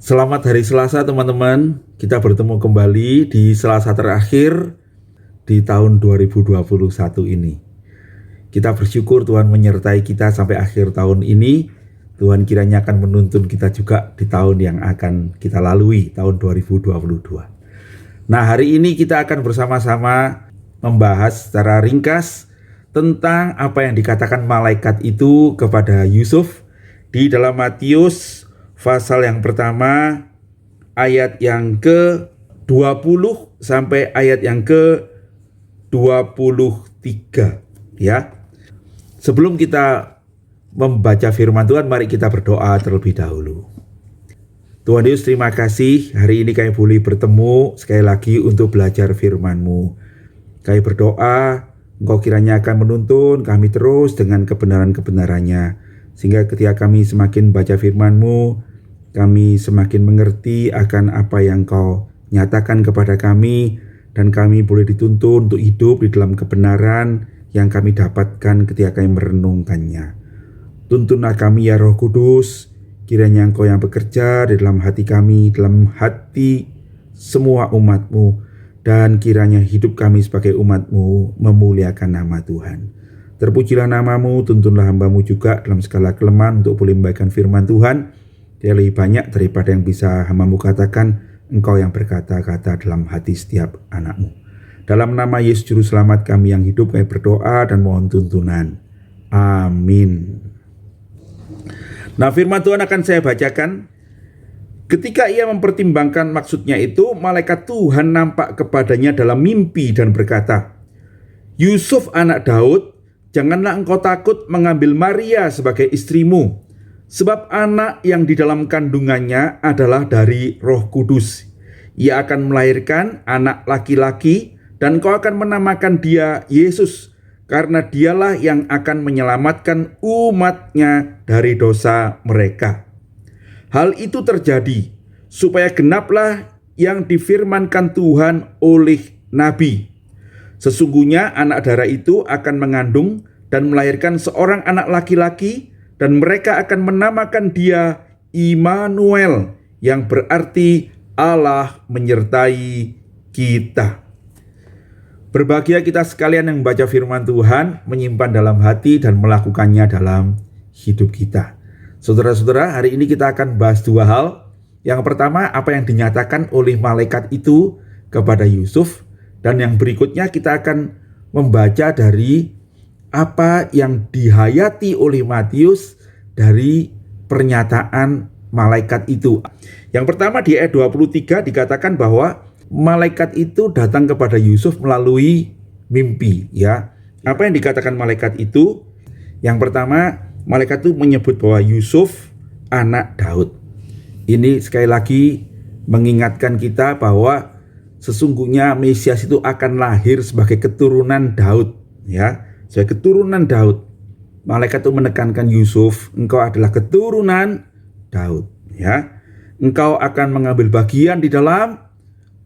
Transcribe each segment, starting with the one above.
Selamat hari Selasa teman-teman. Kita bertemu kembali di Selasa terakhir di tahun 2021 ini. Kita bersyukur Tuhan menyertai kita sampai akhir tahun ini. Tuhan kiranya akan menuntun kita juga di tahun yang akan kita lalui, tahun 2022. Nah, hari ini kita akan bersama-sama membahas secara ringkas tentang apa yang dikatakan malaikat itu kepada Yusuf di dalam Matius pasal yang pertama ayat yang ke-20 sampai ayat yang ke-23 ya. Sebelum kita membaca firman Tuhan, mari kita berdoa terlebih dahulu. Tuhan Yesus, terima kasih hari ini kami boleh bertemu sekali lagi untuk belajar firman-Mu. Kami berdoa Engkau kiranya akan menuntun kami terus dengan kebenaran-kebenarannya, sehingga ketika kami semakin baca firman-Mu, kami semakin mengerti akan apa yang Kau nyatakan kepada kami, dan kami boleh dituntun untuk hidup di dalam kebenaran yang kami dapatkan ketika kami merenungkannya. Tuntunlah kami ya Roh Kudus, kiranya Engkau yang bekerja di dalam hati kami, dalam hati semua umat-Mu, dan kiranya hidup kami sebagai umat-Mu memuliakan nama Tuhan. Terpujilah nama-Mu, tuntunlah hamba-Mu juga dalam segala kelemahan untuk boleh membagikan firman Tuhan. Dia lebih banyak daripada yang bisa hamba-Mu katakan, Engkau yang berkata-kata dalam hati setiap anak-Mu. Dalam nama Yesus Juru Selamat kami yang hidup, kami berdoa dan mohon tuntunan. Amin. Nah, firman Tuhan akan saya bacakan. Ketika ia mempertimbangkan maksudnya itu, malaikat Tuhan nampak kepadanya dalam mimpi dan berkata, Yusuf anak Daud, janganlah engkau takut mengambil Maria sebagai istrimu, sebab anak yang di dalam kandungannya adalah dari Roh Kudus. Ia akan melahirkan anak laki-laki, dan kau akan menamakan dia Yesus, karena dialah yang akan menyelamatkan umatnya dari dosa mereka. Hal itu terjadi supaya genaplah yang difirmankan Tuhan oleh Nabi. Sesungguhnya anak darah itu akan mengandung dan melahirkan seorang anak laki-laki, dan mereka akan menamakan dia Immanuel, yang berarti Allah menyertai kita. Berbahagia kita sekalian yang membaca firman Tuhan, menyimpan dalam hati dan melakukannya dalam hidup kita. Saudara-saudara, hari ini kita akan bahas dua hal. Yang pertama, apa yang dinyatakan oleh malaikat itu kepada Yusuf, dan yang berikutnya kita akan membaca dari apa yang dihayati oleh Matius dari pernyataan malaikat itu. Yang pertama di ayat 23 dikatakan bahwa malaikat itu datang kepada Yusuf melalui mimpi ya. Apa yang dikatakan malaikat itu? Yang pertama, malaikat itu menyebut bahwa Yusuf anak Daud. Ini sekali lagi mengingatkan kita bahwa sesungguhnya Mesias itu akan lahir sebagai keturunan Daud ya. Sebagai keturunan Daud. Malaikat itu menekankan Yusuf, engkau adalah keturunan Daud ya. Engkau akan mengambil bagian di dalam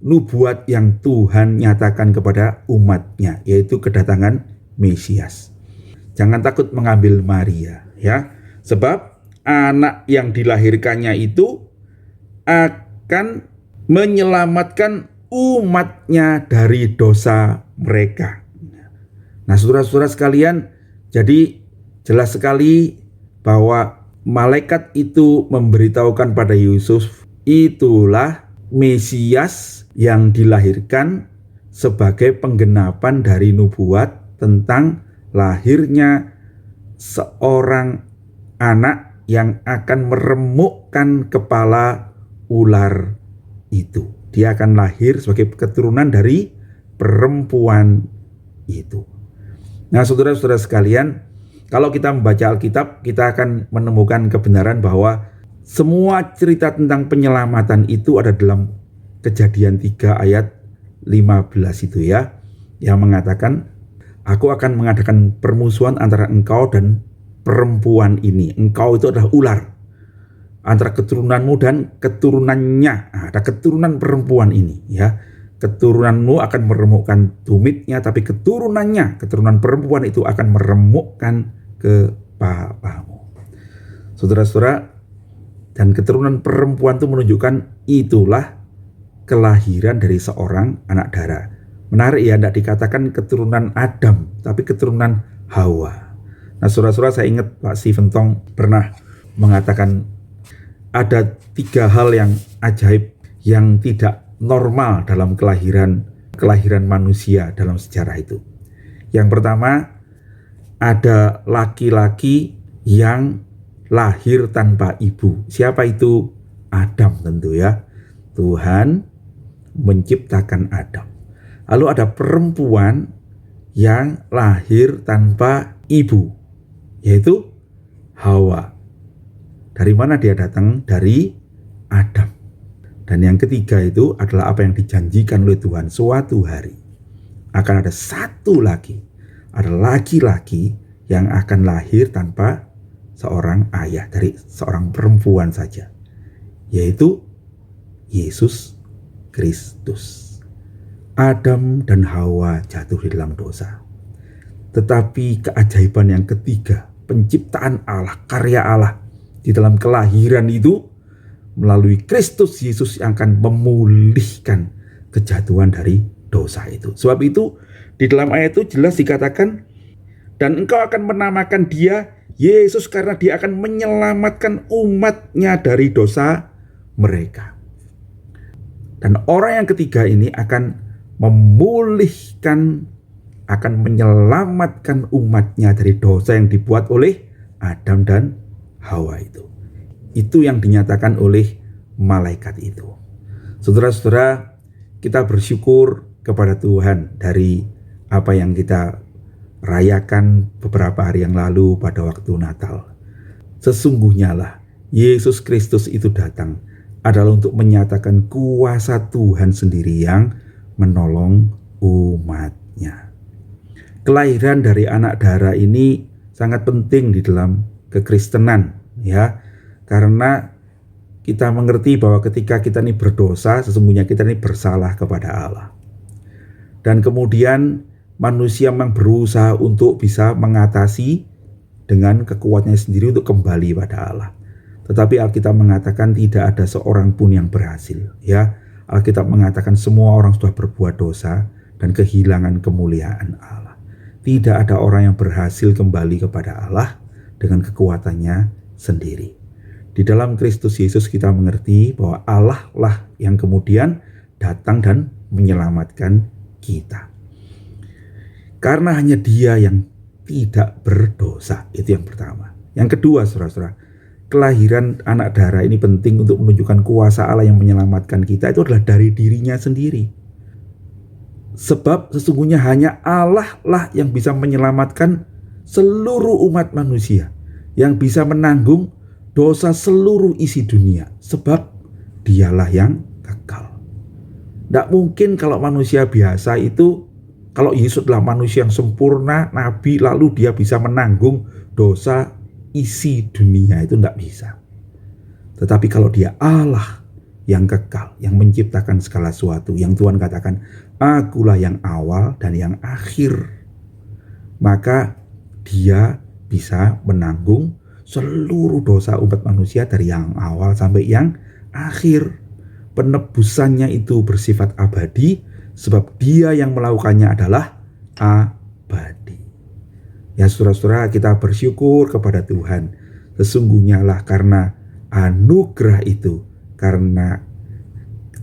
nubuat yang Tuhan nyatakan kepada umatnya, yaitu kedatangan Mesias. Jangan takut mengambil Maria ya, sebab anak yang dilahirkannya itu akan menyelamatkan umatnya dari dosa mereka. Nah, saudara-saudara sekalian, jadi jelas sekali bahwa malaikat itu memberitahukan pada Yusuf, itulah Mesias yang dilahirkan sebagai penggenapan dari nubuat tentang lahirnya seorang anak yang akan meremukkan kepala ular itu. Dia akan lahir sebagai keturunan dari perempuan itu. Nah, saudara-saudara sekalian, kalau kita membaca Alkitab, kita akan menemukan kebenaran bahwa semua cerita tentang penyelamatan itu ada dalam Kejadian 3 ayat 15 itu ya, yang mengatakan, aku akan mengadakan permusuhan antara engkau dan perempuan ini. Engkau itu adalah ular, antara keturunanmu dan keturunannya. Nah, ada keturunan perempuan ini ya. Keturunanmu akan meremukkan tumitnya, tapi keturunannya, keturunan perempuan itu akan meremukkan kepalamu. Saudara-saudara, Dan keturunan perempuan itu menunjukkan itulah kelahiran dari seorang anak darah. Menarik ya, tidak dikatakan keturunan Adam, tapi keturunan Hawa. Nah, saudara-saudara, saya ingat Pak Stephen Tong pernah mengatakan ada 3 hal yang ajaib yang tidak normal dalam kelahiran manusia dalam sejarah itu. Yang pertama, ada laki-laki yang lahir tanpa ibu. Siapa itu? Adam tentu ya. Tuhan menciptakan Adam. Lalu ada perempuan yang lahir tanpa ibu, yaitu Hawa. Dari mana dia datang? Dari Adam. Dan yang ketiga itu adalah apa yang dijanjikan oleh Tuhan, suatu hari akan ada satu lagi, ada laki-laki yang akan lahir tanpa seorang ayah, dari seorang perempuan saja, yaitu Yesus Kristus. Adam dan Hawa jatuh di dalam dosa. Tetapi keajaiban yang ketiga, penciptaan Allah, karya Allah di dalam kelahiran itu melalui Kristus Yesus yang akan memulihkan kejatuhan dari dosa itu. Sebab itu di dalam ayat itu jelas dikatakan, dan engkau akan menamakan dia Yesus karena dia akan menyelamatkan umatnya dari dosa mereka. Dan orang yang ketiga ini akan memulihkan, akan menyelamatkan umatnya dari dosa yang dibuat oleh Adam dan Hawa itu. Itu yang dinyatakan oleh malaikat itu. Saudara-saudara, kita bersyukur kepada Tuhan dari apa yang kita rayakan beberapa hari yang lalu pada waktu Natal. Sesungguhnya lah Yesus Kristus itu datang adalah untuk menyatakan kuasa Tuhan sendiri yang menolong umatnya. Kelahiran dari anak darah ini sangat penting di dalam kekristenan ya, karena kita mengerti bahwa ketika kita ini berdosa, sesungguhnya kita ini bersalah kepada Allah. Dan kemudian manusia memang berusaha untuk bisa mengatasi dengan kekuatannya sendiri untuk kembali pada Allah. Tetapi Alkitab mengatakan tidak ada seorang pun yang berhasil. Ya, Alkitab mengatakan semua orang sudah berbuat dosa dan kehilangan kemuliaan Allah. Tidak ada orang yang berhasil kembali kepada Allah dengan kekuatannya sendiri. Di dalam Kristus Yesus kita mengerti bahwa Allah lah yang kemudian datang dan menyelamatkan kita. Karena hanya Dia yang tidak berdosa. Itu yang pertama. Yang kedua, saudara-saudara, kelahiran anak darah ini penting untuk menunjukkan kuasa Allah yang menyelamatkan kita itu adalah dari dirinya sendiri. Sebab sesungguhnya hanya Allah lah yang bisa menyelamatkan seluruh umat manusia, yang bisa menanggung dosa seluruh isi dunia. Sebab Dialah yang kekal. Tidak mungkin kalau manusia biasa itu, kalau Yesus adalah manusia yang sempurna, nabi, lalu dia bisa menanggung dosa isi dunia, itu tidak bisa. Tetapi kalau dia Allah yang kekal, yang menciptakan segala sesuatu, yang Tuhan katakan, akulah yang awal dan yang akhir, maka Dia bisa menanggung seluruh dosa umat manusia dari yang awal sampai yang akhir. Penebusannya itu bersifat abadi, sebab Dia yang melakukannya adalah abadi. Ya saudara-saudara, kita bersyukur kepada Tuhan. Sesungguhnya lah karena anugerah itu, karena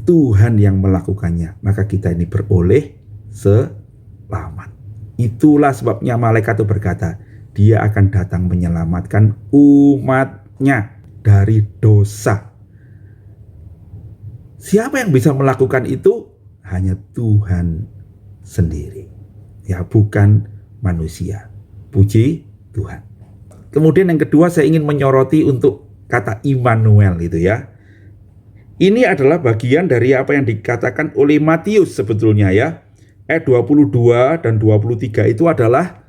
Tuhan yang melakukannya, maka kita ini beroleh selamat. Itulah sebabnya malaikat itu berkata, Dia akan datang menyelamatkan umatnya dari dosa. Siapa yang bisa melakukan itu? Hanya Tuhan sendiri. Ya, bukan manusia. Puji Tuhan. Kemudian yang kedua, saya ingin menyoroti untuk kata Immanuel itu ya. Ini adalah bagian dari apa yang dikatakan oleh Matius sebetulnya ya. Ayat 22 dan 23 itu adalah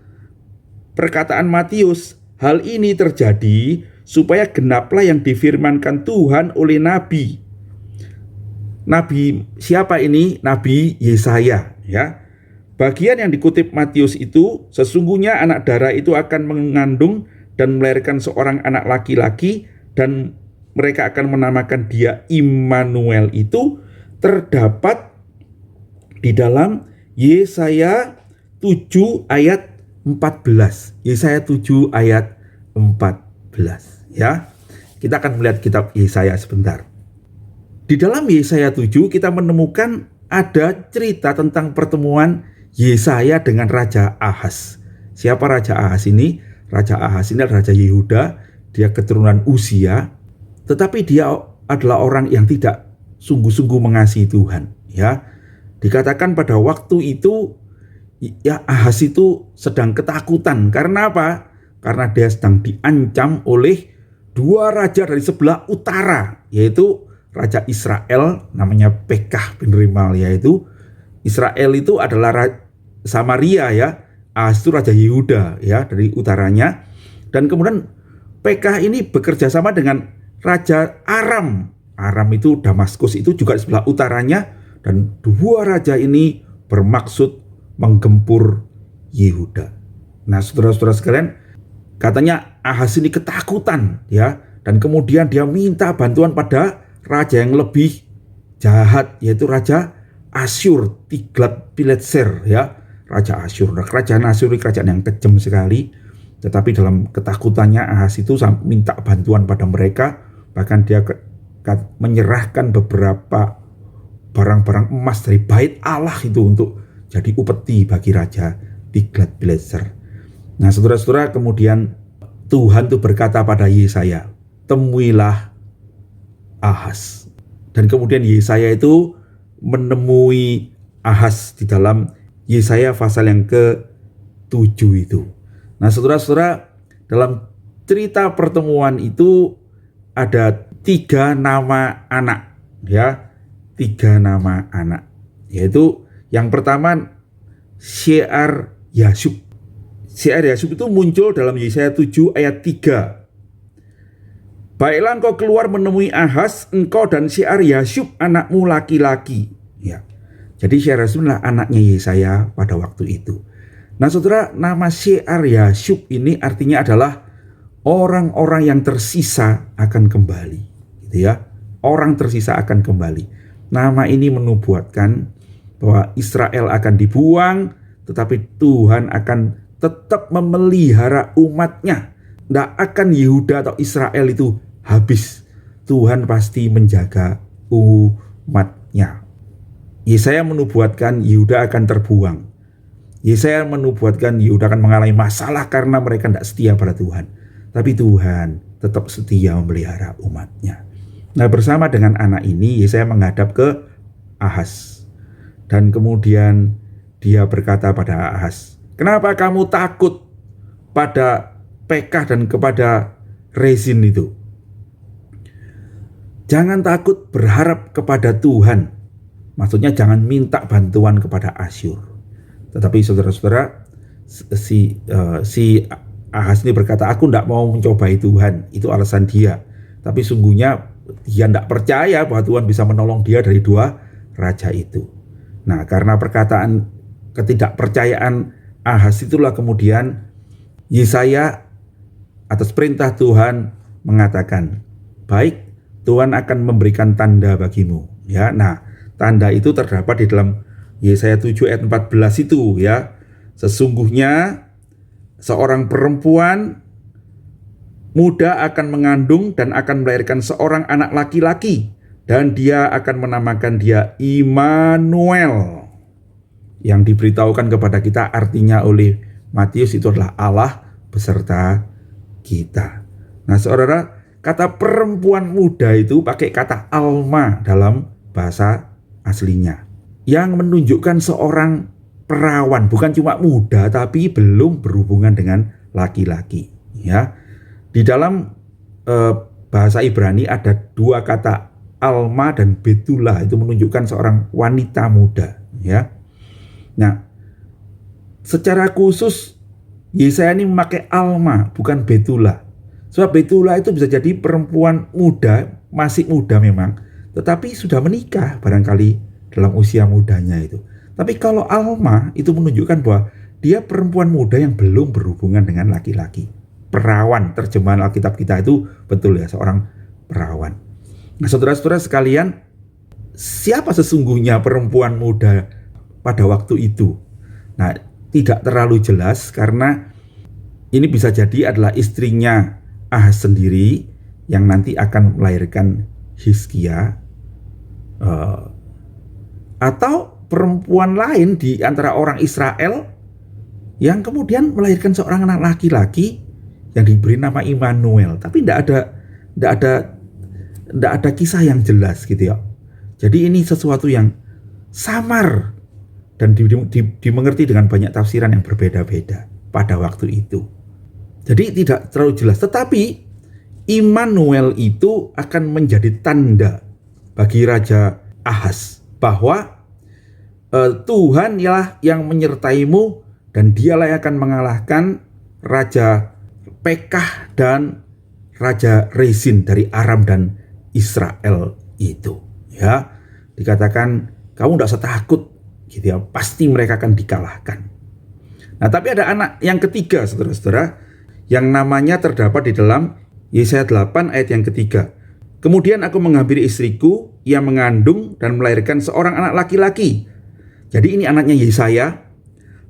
perkataan Matius. Hal ini terjadi supaya genaplah yang difirmankan Tuhan oleh Nabi. Nabi siapa ini? Nabi Yesaya ya. Bagian yang dikutip Matius itu, sesungguhnya anak darah itu akan mengandung dan melahirkan seorang anak laki-laki dan mereka akan menamakan dia Immanuel itu terdapat di dalam Yesaya 7 ayat 14. Yesaya 7 ayat 14 ya. Kita akan melihat kitab Yesaya sebentar. Di dalam Yesaya 7 kita menemukan ada cerita tentang pertemuan Yesaya dengan Raja Ahaz. Siapa Raja Ahaz ini? Raja Ahaz ini adalah Raja Yehuda, dia keturunan Uzia, tetapi dia adalah orang yang tidak sungguh-sungguh mengasihi Tuhan ya. Dikatakan pada waktu itu ya Ahaz itu sedang ketakutan. Karena apa? Karena dia sedang diancam oleh dua raja dari sebelah utara, yaitu Raja Israel namanya Pekah bin Remalia. Yaitu Israel itu adalah Samaria ya, Ahaz itu Raja Yehuda ya dari utaranya. Dan kemudian Pekah ini bekerja sama dengan Raja Aram. Aram itu Damaskus itu juga di sebelah utaranya. Dan dua raja ini bermaksud menggempur Yehuda. Nah saudara-saudara sekalian, katanya Ahaz ini ketakutan ya. Dan kemudian dia minta bantuan pada raja yang lebih jahat, yaitu Raja Asyur, Tiglat-Pileser ya. Raja Asyur. Nah, kerajaan Asyur ini kerajaan yang kejam sekali. Tetapi dalam ketakutannya Ahaz itu minta bantuan pada mereka. Bahkan dia menyerahkan beberapa barang-barang emas dari bait Allah itu untuk jadi upeti bagi Raja Tiglat-Pileser. Nah saudara-saudara, kemudian Tuhan itu berkata pada Yesaya, temuilah Ahaz. Dan kemudian Yesaya itu menemui Ahaz di dalam Yesaya pasal yang ke-7 itu. Nah saudara-saudara, dalam cerita pertemuan itu ada 3 nama anak ya. 3 nama anak, yaitu yang pertama Shear Yashub. Shear Yashub itu muncul dalam Yesaya 7 ayat 3. Baiklah engkau keluar menemui Ahaz, engkau dan Shear Yashub anakmu laki-laki ya. Jadi Shear Yashub adalah anaknya Yesaya pada waktu itu. Nah saudara, nama Shear Yashub ini artinya adalah orang-orang yang tersisa akan kembali gitu ya. Orang tersisa akan kembali. Nama ini menubuatkan bahwa Israel akan dibuang, tetapi Tuhan akan tetap memelihara umatnya. Tidak akan Yehuda atau Israel itu habis. Tuhan pasti menjaga umatnya. Yesaya menubuatkan Yehuda akan terbuang. Yesaya menubuatkan Yehuda akan mengalami masalah karena mereka tidak setia pada Tuhan. Tapi Tuhan tetap setia memelihara umatnya. Nah bersama dengan anak ini Yesaya menghadap ke Ahaz. Dan kemudian dia berkata pada Ahaz, kenapa kamu takut pada Pekah dan kepada Rezin itu? Jangan takut, berharap kepada Tuhan. Maksudnya jangan minta bantuan kepada Asyur. Tetapi saudara-saudara, si Ahaz ini berkata, aku tidak mau mencobai Tuhan. Itu alasan dia. Tapi sungguhnya dia tidak percaya bahwa Tuhan bisa menolong dia dari dua raja itu. Nah karena perkataan ketidakpercayaan Ahaz itulah kemudian Yesaya atas perintah Tuhan mengatakan, baik, Tuhan akan memberikan tanda bagimu ya. Nah tanda itu terdapat di dalam Yesaya 7 ayat 14 itu ya. Sesungguhnya seorang perempuan muda akan mengandung dan akan melahirkan seorang anak laki-laki, dan dia akan menamakan dia Immanuel. Yang diberitahukan kepada kita artinya oleh Matius itu adalah Allah beserta kita. Nah saudara, kata perempuan muda itu pakai kata alma dalam bahasa aslinya, yang menunjukkan seorang perawan, bukan cuma muda tapi belum berhubungan dengan laki-laki ya. Di dalam bahasa Ibrani ada 2 kata alma dan betulah, itu menunjukkan seorang wanita muda ya. Nah secara khusus Yesaya ini memakai alma bukan betulah. Sebab betulah itu bisa jadi perempuan muda, masih muda memang, tetapi sudah menikah barangkali dalam usia mudanya itu. Tapi kalau alma itu menunjukkan bahwa dia perempuan muda yang belum berhubungan dengan laki-laki. Perawan, terjemahan Alkitab kita itu betul ya, seorang perawan. Nah, saudara-saudara sekalian, siapa sesungguhnya perempuan muda pada waktu itu? Nah, tidak terlalu jelas karena ini bisa jadi adalah istrinya Ahaz sendiri yang nanti akan melahirkan Hizkia, atau perempuan lain di antara orang Israel yang kemudian melahirkan seorang anak laki-laki yang diberi nama Immanuel. Tapi tidak ada kisah yang jelas gitu ya. Jadi ini sesuatu yang samar dan dimengerti dengan banyak tafsiran yang berbeda-beda pada waktu itu. Jadi tidak terlalu jelas. Tetapi Immanuel itu akan menjadi tanda bagi Raja Ahaz bahwa Tuhan ialah yang menyertaimu dan dialah yang akan mengalahkan Raja Pekah dan Raja Rezin dari Aram dan Israel itu. Ya, dikatakan kamu tidak usah takut gitu ya, pasti mereka akan dikalahkan. Nah, tapi ada anak yang ketiga, saudara-saudara, yang namanya terdapat di dalam Yesaya 8 ayat yang ketiga. Kemudian aku menghampiri istriku, ia mengandung dan melahirkan seorang anak laki-laki. Jadi ini anaknya Yesaya.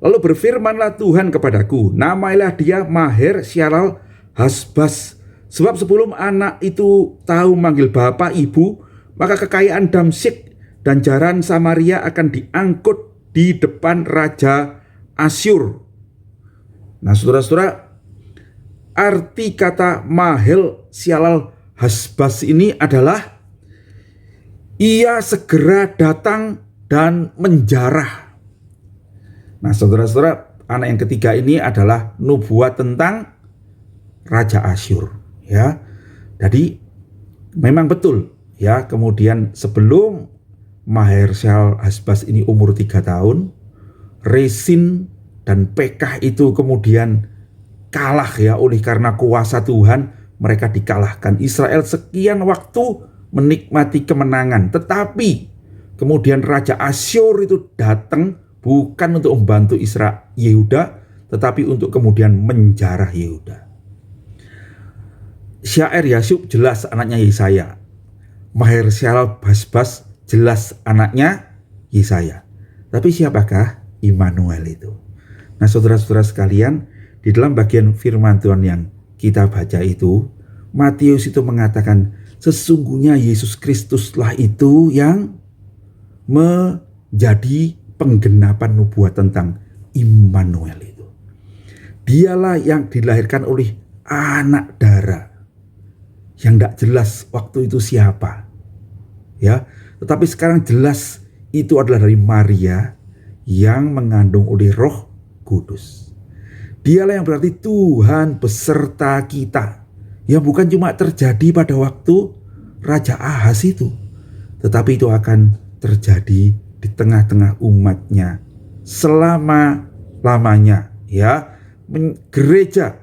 Lalu berfirmanlah Tuhan kepadaku, namailah dia Maher Syalal Hasbaz. Sebab sebelum anak itu tahu manggil bapa ibu, maka kekayaan Damsyik dan jaran Samaria akan diangkut di depan Raja Asyur. Nah, saudara-saudara, arti kata Mahel Syalal Hasbaz ini adalah ia segera datang dan menjarah. Nah, saudara-saudara, anak yang ketiga ini adalah nubuat tentang Raja Asyur, ya. Jadi memang betul, ya. Kemudian sebelum Maher Syalal Hasbaz ini umur 3 tahun, Rezin dan Pekah itu kemudian kalah ya oleh karena kuasa Tuhan, mereka dikalahkan. Israel sekian waktu menikmati kemenangan, tetapi kemudian Raja Asyur itu datang bukan untuk membantu Yehuda, tetapi untuk kemudian menjarah Yehuda. Syair Yashub jelas anaknya Yesaya. Maher Syalal Hasbaz jelas anaknya Yesaya. Tapi siapakah Immanuel itu? Nah, saudara-saudara sekalian, di dalam bagian firman Tuhan yang kita baca itu, Matius itu mengatakan sesungguhnya Yesus Kristuslah itu yang menjadi penggenapan nubuat tentang Immanuel itu. Dialah yang dilahirkan oleh anak dara yang tidak jelas waktu itu siapa, ya. Tetapi sekarang jelas itu adalah dari Maria yang mengandung oleh Roh Kudus. Dialah yang berarti Tuhan beserta kita, yang bukan cuma terjadi pada waktu Raja Ahaz itu, tetapi itu akan terjadi di tengah-tengah umatnya selama-lamanya, ya. Gereja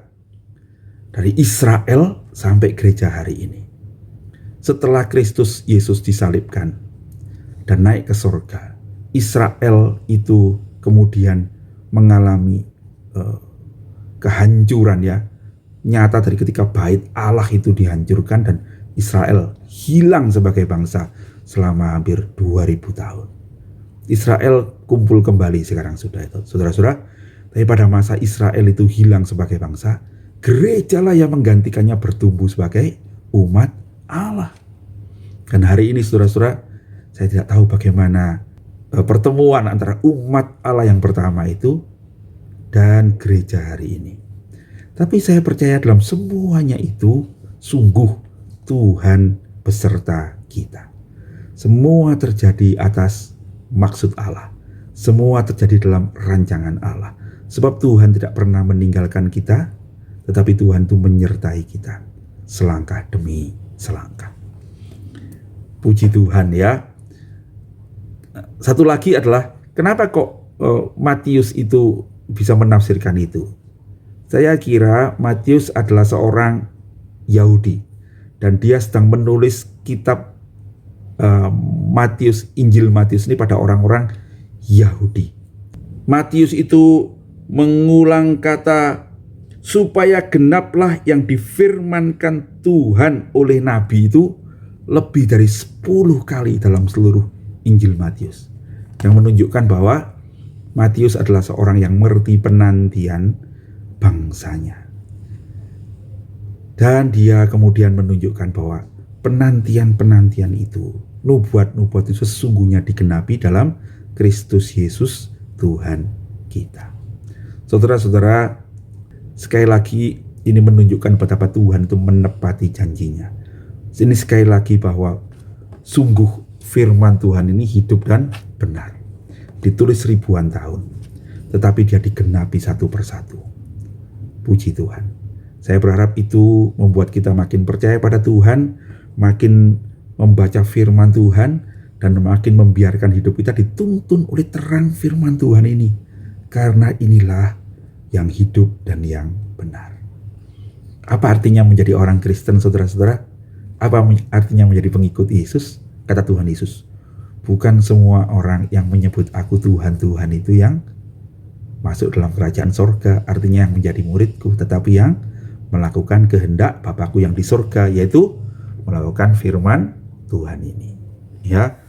dari Israel sampai gereja hari ini. Setelah Kristus Yesus disalibkan dan naik ke surga, Israel itu kemudian mengalami kehancuran, ya, nyata dari ketika bait Allah itu dihancurkan dan Israel hilang sebagai bangsa selama hampir 2000 tahun. Israel kumpul kembali sekarang sudah itu, saudara-saudara. Tapi pada masa Israel itu hilang sebagai bangsa, gerejalah yang menggantikannya bertumbuh sebagai umat Allah. Dan hari ini, saudara-saudara, saya tidak tahu bagaimana pertemuan antara umat Allah yang pertama itu dan gereja hari ini. Tapi saya percaya dalam semuanya itu sungguh Tuhan beserta kita. Semua terjadi atas maksud Allah. Semua terjadi dalam rancangan Allah. Sebab Tuhan tidak pernah meninggalkan kita, tetapi Tuhan itu menyertai kita selangkah demi selangkah. Puji Tuhan, ya. Satu lagi adalah kenapa kok Matius itu bisa menafsirkan itu. Saya kira Matius adalah seorang Yahudi dan dia sedang menulis kitab Matius, Injil Matius ini pada orang-orang Yahudi. Matius itu mengulang kata supaya genaplah yang difirmankan Tuhan oleh Nabi itu lebih dari 10 kali dalam seluruh Injil Matius, yang menunjukkan bahwa Matius adalah seorang yang mengerti penantian bangsanya. Dan dia kemudian menunjukkan bahwa penantian-penantian itu, nubuat-nubuat itu sesungguhnya digenapi dalam Kristus Yesus Tuhan kita. Saudara-saudara, sekali lagi ini menunjukkan betapa Tuhan itu menepati janjinya. Ini sekali lagi bahwa sungguh firman Tuhan ini hidup dan benar. Ditulis ribuan tahun, tetapi dia digenapi satu persatu. Puji Tuhan. Saya berharap itu membuat kita makin percaya pada Tuhan, makin membaca firman Tuhan, dan makin membiarkan hidup kita dituntun oleh terang firman Tuhan ini. Karena inilah yang hidup dan yang benar. Apa artinya menjadi orang Kristen, saudara-saudara? Apa artinya menjadi pengikut Yesus? Kata Tuhan Yesus, bukan semua orang yang menyebut aku Tuhan, Tuhan itu yang masuk dalam kerajaan sorga, artinya yang menjadi muridku, tetapi yang melakukan kehendak Bapakku yang di sorga, yaitu melakukan firman Tuhan ini. Ya,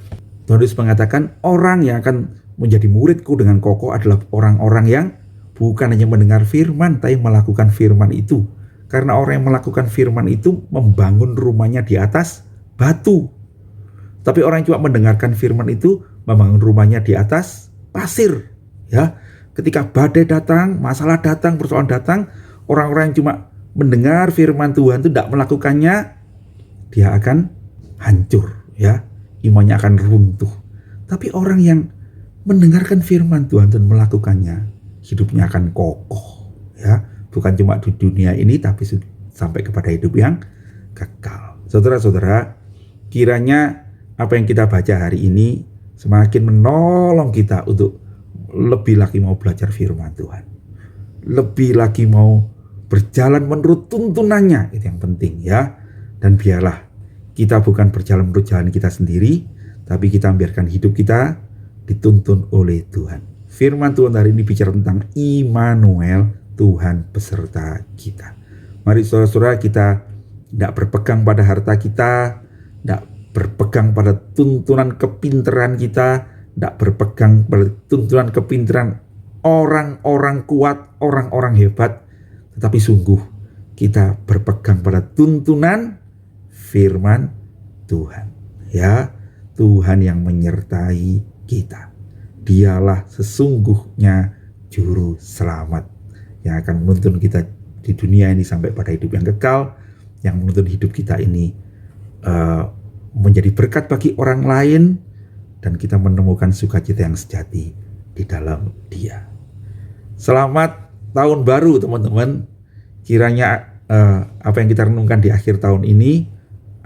Tuhan Yesus mengatakan orang yang akan menjadi muridku dengan kokoh adalah orang-orang yang bukan hanya mendengar firman, tapi melakukan firman itu. Karena orang yang melakukan firman itu membangun rumahnya di atas batu. Tapi orang yang cuma mendengarkan firman itu membangun rumahnya di atas pasir. Ya, ketika badai datang, masalah datang, persoalan datang, orang-orang yang cuma mendengar firman Tuhan itu tidak melakukannya, dia akan hancur. Ya, imannya akan runtuh. Tapi orang yang mendengarkan firman Tuhan dan melakukannya, hidupnya akan kokoh. Ya, bukan cuma di dunia ini, tapi sampai kepada hidup yang kekal. Saudara-saudara, kiranya apa yang kita baca hari ini semakin menolong kita untuk lebih lagi mau belajar firman Tuhan, lebih lagi mau berjalan menurut tuntunannya. Itu yang penting, ya. Dan biarlah kita bukan berjalan menurut jalan kita sendiri, tapi kita biarkan hidup kita dituntun oleh Tuhan. Firman Tuhan hari ini bicara tentang Immanuel, Tuhan beserta kita. Mari saudara-saudara, kita tidak berpegang pada harta kita, tidak berpegang pada tuntunan kepintaran kita, tidak berpegang pada tuntunan kepintaran orang-orang kuat, orang-orang hebat, tetapi sungguh kita berpegang pada tuntunan firman Tuhan. Ya, Tuhan yang menyertai kita. Dialah sesungguhnya juru selamat yang akan menuntun kita di dunia ini sampai pada hidup yang kekal, yang menuntun hidup kita ini menjadi berkat bagi orang lain, dan kita menemukan sukacita yang sejati di dalam Dia. Selamat tahun baru teman-teman. Kiranya apa yang kita renungkan di akhir tahun ini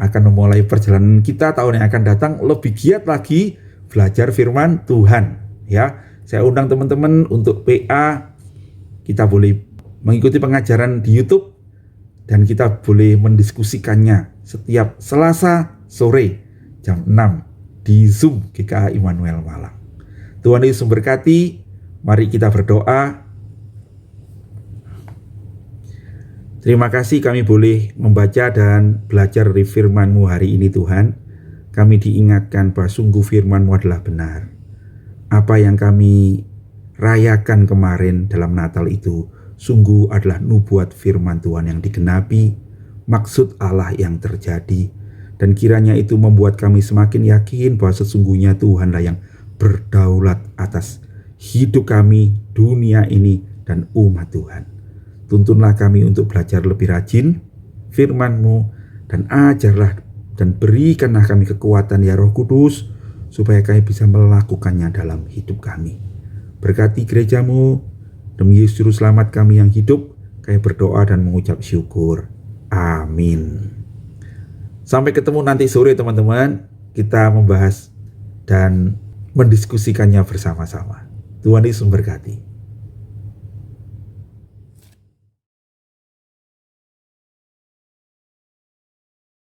akan memulai perjalanan kita tahun yang akan datang lebih giat lagi belajar firman Tuhan. Ya, saya undang teman-teman untuk PA. Kita boleh mengikuti pengajaran di YouTube dan kita boleh mendiskusikannya setiap Selasa sore jam 6 di Zoom GKA Immanuel Malang. Tuhan Yesus memberkati. Mari kita berdoa. Terima kasih kami boleh membaca dan belajar dari firman-Mu hari ini Tuhan. Kami diingatkan bahwa sungguh firman-Mu adalah benar. Apa yang kami rayakan kemarin dalam Natal itu sungguh adalah nubuat firman Tuhan yang digenapi, maksud Allah yang terjadi, dan kiranya itu membuat kami semakin yakin bahwa sesungguhnya Tuhanlah yang berdaulat atas hidup kami, dunia ini, dan umat Tuhan. Tuntunlah kami untuk belajar lebih rajin firman-Mu, dan ajarlah dan berikanlah kami kekuatan ya Roh Kudus, supaya kami bisa melakukannya dalam hidup kami. Berkati gereja-Mu, demi Yesus Juru Selamat kami yang hidup, kami berdoa dan mengucap syukur. Amin. Sampai ketemu nanti sore teman-teman, kita membahas dan mendiskusikannya bersama-sama. Tuhan Yesus memberkati.